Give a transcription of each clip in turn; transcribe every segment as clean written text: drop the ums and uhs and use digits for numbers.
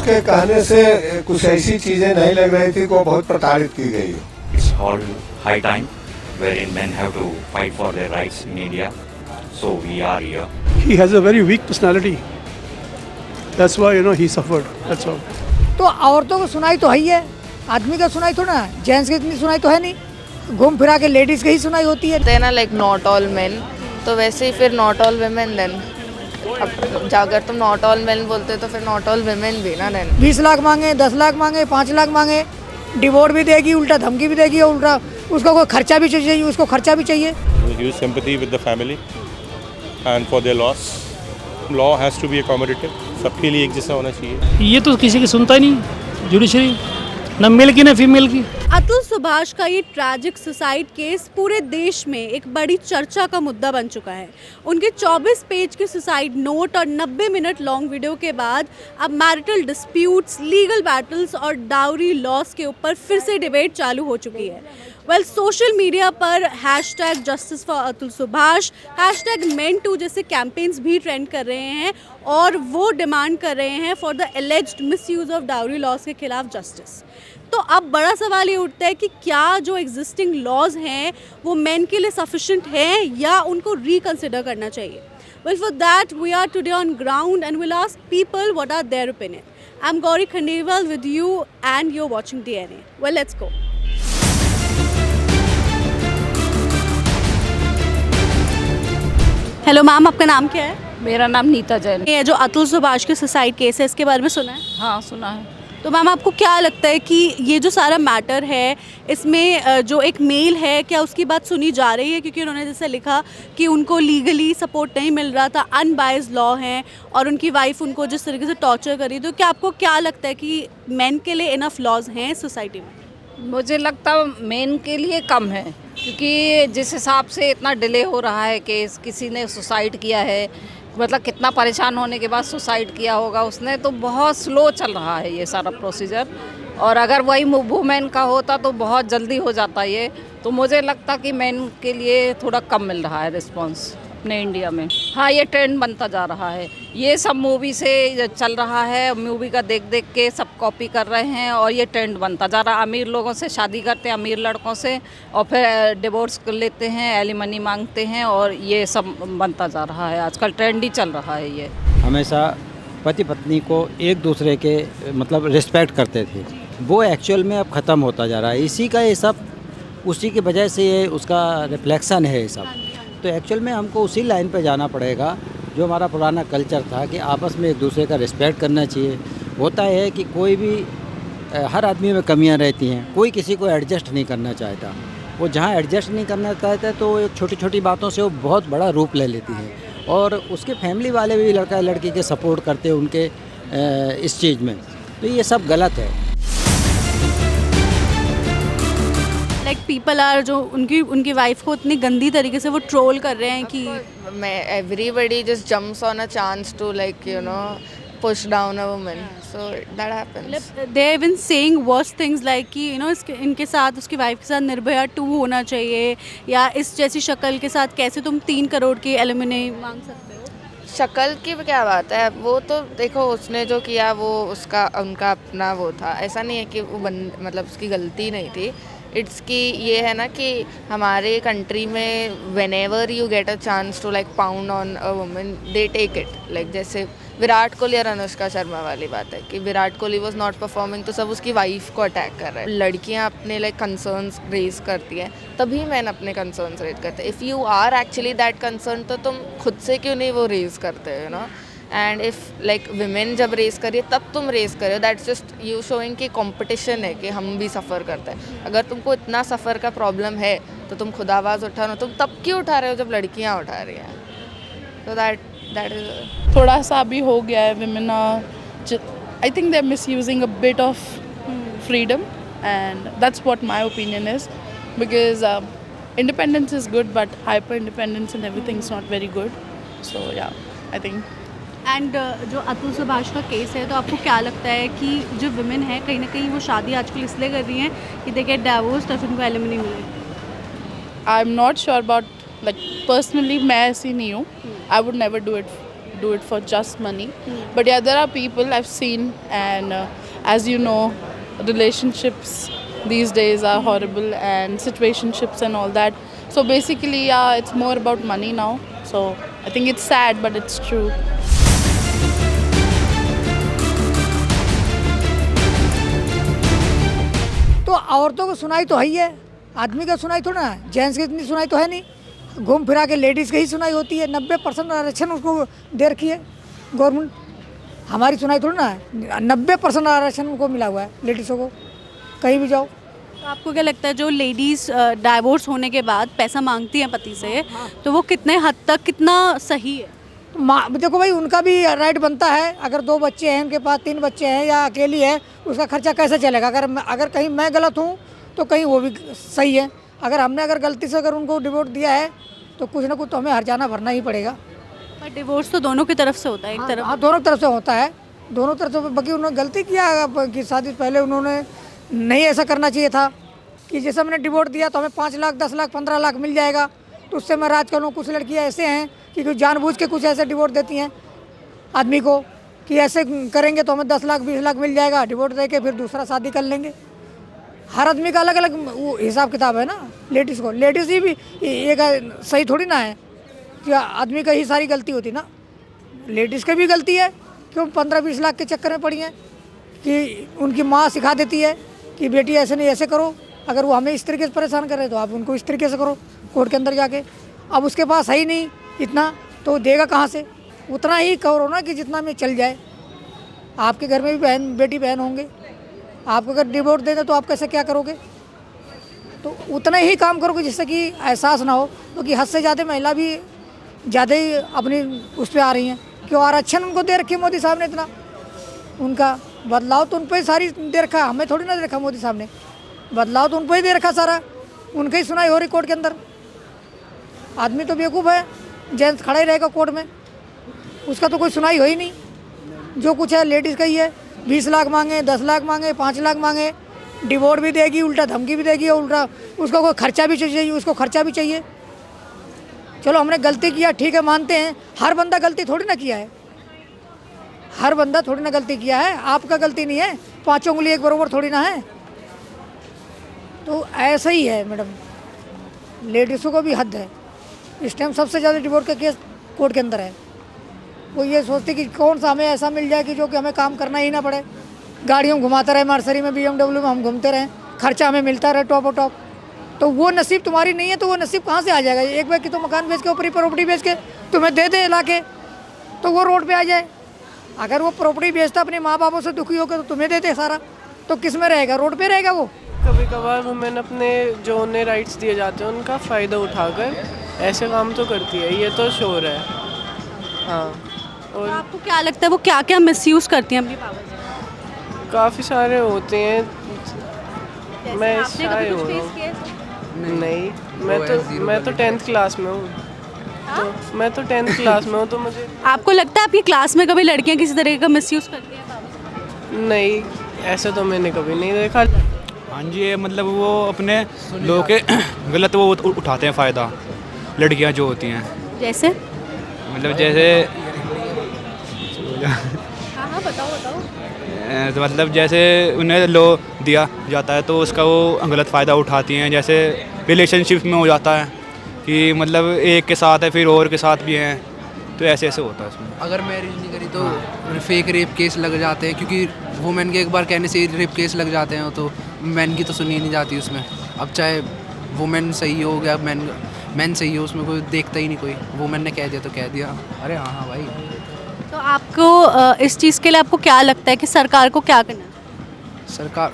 उसके कहने से कुछ ऐसी चीजें नहीं लग रही थी को बहुत प्रताड़ित की गई। It's all high time wherein men have to fight for their rights in India. So we are here. He has a very weak personality. That's why he suffered. That's all. तो औरतों को सुनाई तो है ही है, आदमी का सुनाई थोड़ा ना, जेंट्स की इतनी सुनाई तो है नहीं, घूम फिरा के लेडीज की ही सुनाई होती है ना, लाइक नॉट ऑल मेन, तो वैसे ही फिर नॉट ऑल वुमेन देन। अब अगर तुम नॉट ऑल मेन बोलते तो फिर नॉट ऑल वुमेन भी ना देन। 20 लाख मांगे, 10 लाख मांगे, 5 लाख मांगे, डिवोर्स भी देगी, उल्टा धमकी भी देगी, उल्टा उसको कोई खर्चा भी चाहिए, उसको खर्चा भी चाहिए। Use sympathy with the family and for their loss. Law has to be accommodative. सबके लिए एक जैसा होना चाहिए। ये तो किसी की सुनता ही नहीं जुडिशरी, न मेल की न फीमेल की। अतुल सुभाष का ये ट्रैजिक सुसाइड केस पूरे देश में एक बड़ी चर्चा का मुद्दा बन चुका है। उनके 24 पेज के सुसाइड नोट और 90 मिनट लॉन्ग वीडियो के बाद अब मैरिटल डिस्प्यूट्स, लीगल बैटल्स और डाउरी लॉस के ऊपर फिर से डिबेट चालू हो चुकी है। सोशल मीडिया पर #justice for Atul Subhash, #Men2 जैसे कैंपेन्स भी ट्रेंड कर रहे हैं और वो डिमांड कर रहे हैं for the एलिज्ड misuse of dowry loss के खिलाफ जस्टिस। तो अब बड़ा सवाल ये उठता है कि क्या जो एग्जिस्टिंग लॉज हैं वो मेन के लिए सफिशिएंट हैं या उनको रिकंसिडर करना चाहिए। Well, for that we are today on ground and we'll ask people what are their opinion. I'm Gauri Khandelwal with you and you're watching DNA. Well, let's go. Hello ma'am, आपका नाम क्या है? मेरा नाम नीता जैन। ये जो अतुल सुभाष के सुसाइड केस है इसके बारे में सुना है? हाँ, सुना है। तो मैम आपको क्या लगता है कि ये जो सारा मैटर है इसमें जो एक मेल है क्या उसकी बात सुनी जा रही है? क्योंकि उन्होंने जैसे लिखा कि उनको लीगली सपोर्ट नहीं मिल रहा था, अनबायस्ड लॉ है और उनकी वाइफ उनको जिस तरीके से टॉर्चर करी, तो क्या आपको क्या लगता है कि मेन के लिए इनफ लॉज हैं सोसाइटी में? मुझे लगता मेन के लिए कम है, क्योंकि जिस हिसाब से इतना डिले हो रहा है केस, किसी ने सुसाइड किया है, मतलब कितना परेशान होने के बाद सुसाइड किया होगा उसने, तो बहुत स्लो चल रहा है ये सारा प्रोसीजर। और अगर वही वुमेन का होता तो बहुत जल्दी हो जाता ये। तो मुझे लगता कि मेन के लिए थोड़ा कम मिल रहा है रिस्पांस अपने इंडिया में। हाँ, ये ट्रेंड बनता जा रहा है, ये सब मूवी से चल रहा है, मूवी का देख देख के सब कॉपी कर रहे हैं और ये ट्रेंड बनता जा रहा है। अमीर लोगों से शादी करते हैं, अमीर लड़कों से, और फिर डिवोर्स कर लेते हैं, एलिमनी मांगते हैं और ये सब बनता जा रहा है। आजकल ट्रेंड ही चल रहा है ये। हमेशा पति पत्नी को एक दूसरे के मतलब रिस्पेक्ट करते थे, वो एक्चुअल में अब ख़त्म होता जा रहा है। इसी का ये सब, उसी की वजह से ये उसका रिफ्लेक्शन है ये सब। तो एक्चुअल में हमको उसी लाइन पे जाना पड़ेगा जो हमारा पुराना कल्चर था कि आपस में एक दूसरे का रिस्पेक्ट करना चाहिए। होता है कि कोई भी, हर आदमी में कमियां रहती हैं, कोई किसी को एडजस्ट नहीं करना चाहता। वो जहाँ एडजस्ट नहीं करना चाहता है तो एक छोटी छोटी बातों से वो बहुत बड़ा रूप ले लेती है और उसके फैमिली वाले भी लड़का लड़की के सपोर्ट करते हैं उनके इस चीज़ में। तो ये सब गलत है। लाइक पीपल आर जो उनकी वाइफ को इतनी गंदी तरीके से वो ट्रोल कर रहे हैं कि everybody just jumps on a chance to, like, you know, push down a woman, so that happens. they have been saying worse things like कि इनके साथ, उसकी वाइफ के साथ निर्भया 2 होना चाहिए, या इस जैसी शक्ल के साथ कैसे तुम 3 करोड़ की एलिमनी मांग सकते हो। शक्ल की क्या बात है, वो तो देखो उसने जो किया वो उनका अपना वो था। ऐसा नहीं है कि वो मतलब उसकी गलती नहीं थी। इट्स की ये है ना कि हमारे कंट्री में whenever you get a chance to like pound on a woman they take it. Like जैसे विराट कोहली और अनुष्का शर्मा वाली बात है कि Virat Kohli was not performing तो सब उसकी वाइफ को अटैक कर रहे हैं। लड़कियां अपने लाइक कंसर्न्स रेज करती हैं तभी मैंने अपने कंसर्न्स रेज करते हैं। If you are actually that concern तो तुम खुद से क्यों नहीं वो रेज करते हो ना। एंड इफ़ लाइक विमेन जब रेस करिए तब तुम रेस करो, दैट्स जस्ट यू शोइंग कि कंपटीशन है कि हम भी सफ़र करते हैं। अगर तुमको इतना सफ़र का प्रॉब्लम है तो तुम खुद आवाज़ उठाओ, तुम तब क्यों उठा रहे हो जब लड़कियां उठा रही हैं। तो दैट इज थोड़ा सा अभी हो गया है। Women I think they are misusing a bit of freedom and that's what my opinion is, because independence is good but hyper independence and everything is not very good. So yeah I think and जो अतुल सुभाष का case है, तो आपको क्या लगता है कि जो वुमेन है कहीं ना कहीं वो शादी आजकल इसलिए कर रही हैं कि दे गेट डिवोर्स तो फिर उनको एलिमनी मिले? I am not sure about, like personally मैं ऐसी नहीं हूँ। I would never do it do it for just money. But yeah, there are people I've seen, and as you know, relationships these days are horrible, and situationships and all that. So basically, yeah, it's more about money now. So I think it's sad, but it's true. तो औरतों को सुनाई तो है ही है, आदमी का सुनाई थोड़ा ना, जेंट्स की इतनी सुनाई तो है नहीं। घूम फिरा के लेडीज़ की ही सुनाई होती है। 90% आरक्षण उसको दे रखी है गवर्नमेंट, हमारी सुनाई थोड़ी ना है। 90% आरक्षण उनको मिला हुआ है लेडीज़ों को, कहीं भी जाओ। तो आपको क्या लगता है जो लेडीज़ डाइवोर्स होने के बाद पैसा मांगती हैं पति से, तो वो कितने हद तक कितना सही है? देखो भाई, उनका भी राइट बनता है। अगर 2 बच्चे हैं उनके पास, 3 बच्चे हैं या अकेली है, उसका खर्चा कैसे चलेगा? अगर कहीं मैं गलत हूँ तो कहीं वो भी सही है। अगर गलती से उनको डिवोर्स दिया है तो कुछ ना कुछ तो हमें हर्जाना भरना ही पड़ेगा। पर डिवोर्स तो दोनों की तरफ से होता है, एक तरफ। हाँ, दोनों तरफ से होता है, दोनों तरफ से। बाकी उन्होंने गलती किया कि शादी पहले उन्होंने नहीं ऐसा करना चाहिए था कि जैसे मैंने डिवोर्स दिया तो हमें 5 लाख, 10 लाख, 15 लाख मिल जाएगा, तो उससे मैं राज करूँ। कुछ लड़कियाँ ऐसे हैं कि कुछ जानबूझ के कुछ ऐसे डिवोर्स देती हैं आदमी को कि ऐसे करेंगे तो हमें 10 लाख, 20 लाख मिल जाएगा, डिवोर्स दे के फिर दूसरा शादी कर लेंगे। हर आदमी का अलग अलग वो हिसाब किताब है ना। लेडीज़ ही भी एक सही थोड़ी ना है कि आदमी का ही सारी गलती होती ना, लेडीज़ की भी गलती है। क्यों 15-20 लाख के चक्कर में पड़ी हैं कि उनकी माँ सिखा देती है कि बेटी ऐसे नहीं ऐसे करो। अगर वो हमें इस तरीके से परेशान करे तो आप उनको इस तरीके से करो कोर्ट के अंदर जाके। अब उसके पास है ही नहीं इतना, तो देगा कहाँ से? उतना ही करो ना कि जितना में चल जाए। आपके घर में भी बेटी बहन होंगे, आपको अगर डिवोर्स दे दे तो आप कैसे क्या करोगे? तो उतना ही काम करोगे जिससे कि एहसास ना हो, क्योंकि हद से ज़्यादा महिला भी ज़्यादा ही अपनी उस पर आ रही हैं। क्यों आरक्षण उनको दे रखी मोदी साहब ने इतना, उनका बदलाव तो उन पर ही सारी दे रखा, हमें थोड़ी ना दे रखा मोदी साहब ने। बदलाव तो उन पर ही दे रखा सारा, उनकी ही सुनाई हो रही कोर्ट के अंदर। आदमी तो बेवकूफ़ है, जेंट्स खड़ा ही रहेगा कोर्ट में, उसका तो कोई सुनाई हो ही नहीं। जो कुछ है लेडीज़ का ही है। 20 लाख मांगे, 10 लाख मांगे, 5 लाख मांगे, डिवोर्स भी देगी, उल्टा धमकी भी देगी, और उल्टा उसको कोई खर्चा भी चाहिए, उसको खर्चा भी चाहिए। चलो हमने गलती किया, ठीक है, मानते हैं। हर बंदा गलती थोड़ी ना किया है, हर बंदा थोड़ी ना गलती किया है। आपका गलती नहीं है, 5 उंगली एक बराबर थोड़ी ना है। तो ऐसा ही है मैडम, लेडीज़ों को भी हद है। इस टाइम सबसे ज़्यादा डिवोर्स का केस कोर्ट के अंदर है। वो ये सोचते कि कौन सा हमें ऐसा मिल जाए कि जो कि हमें काम करना ही ना पड़े, गाड़ियों में घुमाते रहे, मर्सरी में, BMW में हम घूमते रहें, खर्चा हमें मिलता रहे टॉप। तो वो नसीब तुम्हारी नहीं है, तो वो नसीब कहाँ से आ जाएगा? एक व्यक्ति तो मकान बेच के, ऊपरी प्रॉपर्टी बेच के तुम्हें दे दे ला के, तो वो रोड पे आ जाए। अगर वो प्रॉपर्टी बेचता अपने माँ बापों से दुखी होकर तो तुम्हें दे दे सारा, तो किस में रहेगा? रोड पे रहेगा वो। कभी कभार वुमेन अपने जो उन्हें राइट्स दिए जाते हैं उनका फ़ायदा उठाकर ऐसे काम तो करती है, ये तो श्योर है। हाँ। और तो आपको क्या लगता है वो क्या क्या मिसयूज़ करती हैं अपनी पावर से? काफ़ी सारे होते हैं। मैं शाय हो रहा हूँ। नहीं, मैं तो 10th क्लास में हूँ। तो मैं तो 10th क्लास में हूँ, तो मुझे। आपको लगता है आपकी क्लास में कभी लड़कियां किसी तरीके का मिसयूज़ करती हैं पावर से? नहीं, ऐसा तो मैंने कभी नहीं देखा। हाँ जी, ये मतलब वो अपने लोगों के गलत वो उठाते हैं फ़ायदा, लड़कियां जो होती हैं। जैसे मतलब जैसे हाँ बताओ। तो मतलब जैसे उन्हें लो दिया जाता है तो उसका वो गलत फ़ायदा उठाती हैं। जैसे रिलेशनशिप में हो जाता है कि मतलब एक के साथ है फिर और के साथ भी हैं, तो ऐसे होता है उसमें। अगर मैरिज नहीं करी तो फेक रेप केस लग जाते हैं, क्योंकि वुमेन के एक बार कहने से रेप केस लग जाते हैं, तो मैन की तो सुनी नहीं जाती उसमें। अब चाहे वुमेन सही हो या मैन सही हो, उसमें कोई देखता ही नहीं कोई। वुमेन ने कह दिया तो कह दिया, अरे हाँ भाई। तो आपको इस चीज़ के लिए आपको क्या लगता है कि सरकार को क्या करना है? सरकार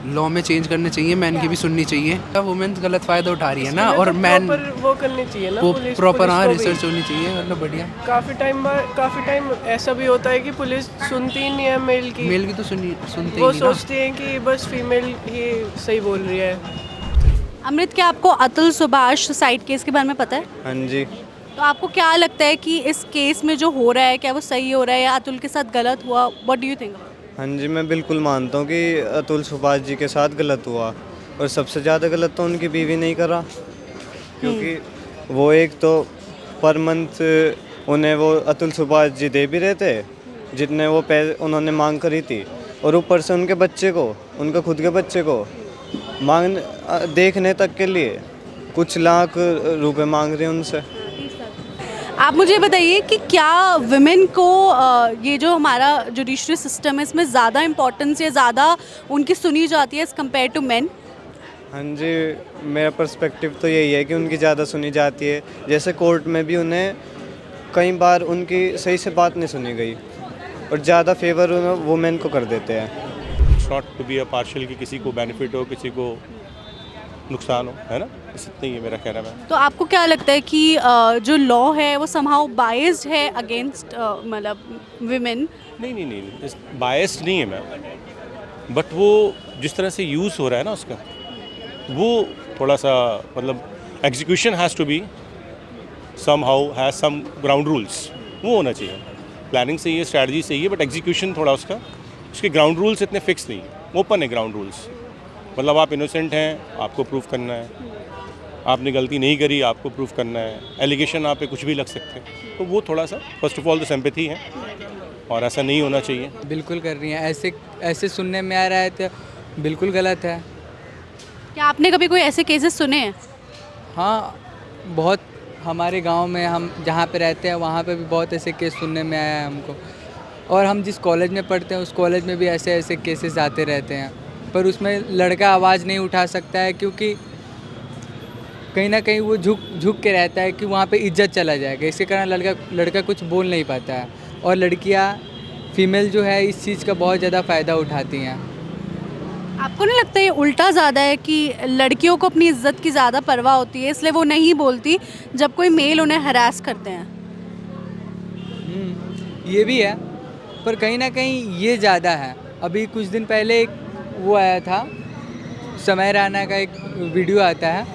लॉ में चेंज करने चाहिए, मैन की भी सुननी चाहिए। वुमेन गलत फ़ायदा उठा रही है ना, और मैन वो करनी चाहिए ना, वो प्रॉपर हाँ पुलिस को भी। रिसर्च होनी चाहिए, मतलब बढ़िया। काफ़ी टाइम ऐसा भी होता है कि पुलिस सुनती ही नहीं है मेल की तो सुनती वो नहीं। सोचती हैं कि बस फीमेल ही सही बोल रही है। अमृत, क्या आपको अतुल सुभाष सुसाइड केस के बारे में पता है? हाँ जी। तो आपको क्या लगता है कि इस केस में जो हो रहा है, क्या वो सही हो रहा है या अतुल के साथ गलत हुआ? What do you think? हाँ जी, मैं बिल्कुल मानता हूँ कि अतुल सुभाष जी के साथ गलत हुआ, और सबसे ज़्यादा गलत तो उनकी बीवी नहीं करा, क्योंकि वो एक तो पर मंथ उन्हें वो अतुल सुभाष जी दे भी रहे थे जितने वो पैसे उन्होंने मांग करी थी, और ऊपर से उनके बच्चे को, उनके खुद के बच्चे को मांग देखने तक के लिए कुछ लाख रुपए मांग रहे हैं उनसे। आप मुझे बताइए कि क्या विमेन को ये जो हमारा जुडिशरी सिस्टम है इसमें ज़्यादा इम्पोर्टेंस या ज़्यादा उनकी सुनी जाती है एज़ कम्पेयर टू मेन? हाँ जी, मेरा पर्सपेक्टिव तो यही है कि उनकी ज़्यादा सुनी जाती है। जैसे कोर्ट में भी उन्हें कई बार उनकी सही से बात नहीं सुनी गई और ज़्यादा फेवर वुमेन को कर देते हैं। It's not to be a partial कि किसी को बेनिफिट हो, किसी को नुकसान हो, है ना, इस इतना ही है मेरा कहना है। तो आपको क्या लगता है कि जो लॉ है वो समहाउ बायस्ड है अगेंस्ट मतलब विमेन? नहीं, बायस्ड नहीं है मैम, बट वो जिस तरह से यूज़ हो रहा है ना उसका, वो थोड़ा सा मतलब execution has to be somehow has some ground rules, वो होना चाहिए। प्लानिंग सही है, स्ट्रैटेजी सही है, बट एग्जीक्यूशन थोड़ा उसके ग्राउंड रूल्स इतने फिक्स नहीं, ओपन है ग्राउंड रूल्स। मतलब आप इनोसेंट हैं, आपको प्रूफ करना है, आपने गलती नहीं करी, आपको प्रूफ करना है, एलिगेशन आप पे कुछ भी लग सकते हैं, तो वो थोड़ा सा फर्स्ट ऑफ ऑल तो सिंपैथी है और ऐसा नहीं होना चाहिए। बिल्कुल कर रही हैं, ऐसे सुनने में आ रहा है तो बिल्कुल गलत है। क्या आपने कभी कोई ऐसे केसेस सुने हैं? हाँ, बहुत, हमारे गांव में हम जहाँ पे रहते हैं वहाँ पे भी बहुत ऐसे केस सुनने में आया है हमको, और हम जिस कॉलेज में पढ़ते हैं उस कॉलेज में भी ऐसे केसेस आते रहते हैं, पर उसमें लड़का आवाज़ नहीं उठा सकता है क्योंकि कहीं ना कहीं वो झुक के रहता है कि वहाँ पे इज्जत चला जाएगा, इसके कारण लड़का कुछ बोल नहीं पाता है, और लड़कियाँ फीमेल जो है इस चीज़ का बहुत ज़्यादा फ़ायदा उठाती हैं। आपको नहीं लगता ये उल्टा ज़्यादा है कि लड़कियों को अपनी इज्जत की ज़्यादा परवाह होती है इसलिए वो नहीं बोलती जब कोई मेल उन्हें हरास करते हैं? ये भी है, पर कहीं ना कहीं ये ज़्यादा है। अभी कुछ दिन पहले एक वो आया था, समय राणा का एक वीडियो आता है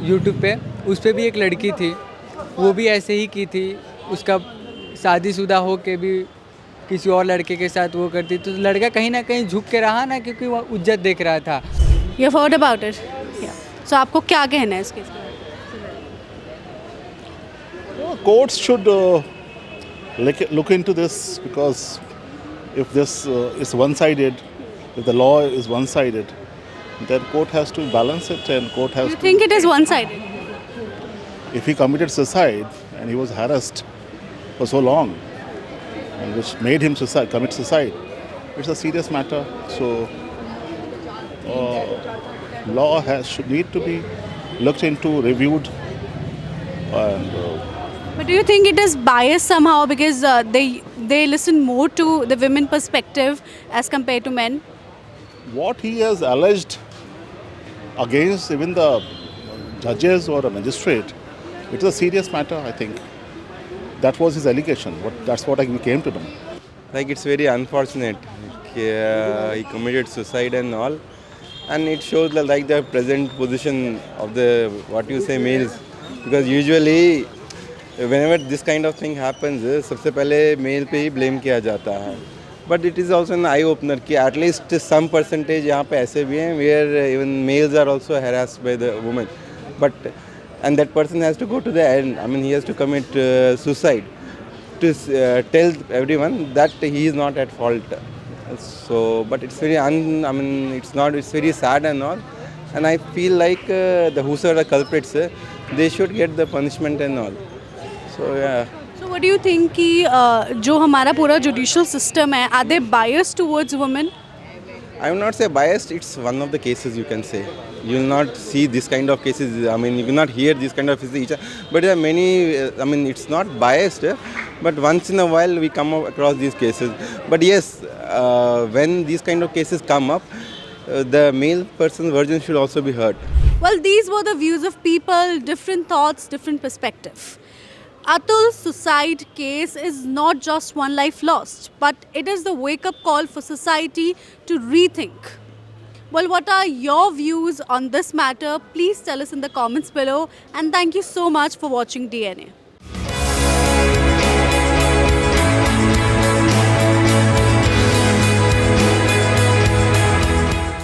यूट्यूब पे, उस पर भी एक लड़की थी, वो भी ऐसे ही की थी, उसका शादीशुदा हो के भी किसी और लड़के के साथ वो करती, तो लड़का कहीं ना कहीं झुक के रहा ना, क्योंकि वो इज्जत देख रहा था। You have heard about it? Yeah. So आपको क्या कहना है इसके? Courts should look into this, because if this is one-sided, if the law is one-sided, then court has to balance it, and court has You think it is one-sided? If he committed suicide and he was harassed for so long, and which made him commit suicide, it's a serious matter. So law should need to be looked into, reviewed, and But do you think it is biased somehow because they listen more to the women perspective as compared to men? what he has alleged against even the judges or a magistrate, it's a serious matter, I think. That was his allegation. That's what I came to know. Like, it's very unfortunate. He committed suicide and all, and it shows like the present position of the males, because usually whenever this kind of thing happens, सबसे पहले male पे ही blame किया जाता है. But it is also an eye opener कि at least some percentage यहाँ पे ऐसे भी हैं where even males are also harassed by the women. And that person has to go to the end. I mean, he has to commit suicide to tell everyone that he is not at fault. So, but it's very it's very sad and all. And I feel like whosoever the culprits, they should get the punishment and all. So yeah. So what do you think कि जो हमारा पूरा judicial system है, are they biased towards women? I will not say biased, it's one of the cases you can say. You will not see this kind of cases, I mean, you will not hear this kind of cases, but there are many, I mean, it's not biased, but once in a while we come across these cases. But yes, when these kind of cases come up, the male person's version should also be heard. Well, these were the views of people, different thoughts, different perspective. Atul's suicide case is not just one life lost, but it is the wake-up call for society to rethink. Well, what are your views on this matter? Please tell us in the comments below, and thank you so much for watching DNA.